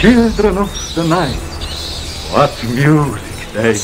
Children of the night, what music they make.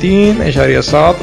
$3.7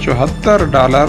$74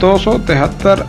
$273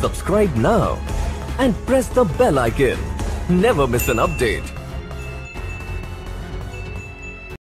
Subscribe now and press the bell icon. Never miss an update.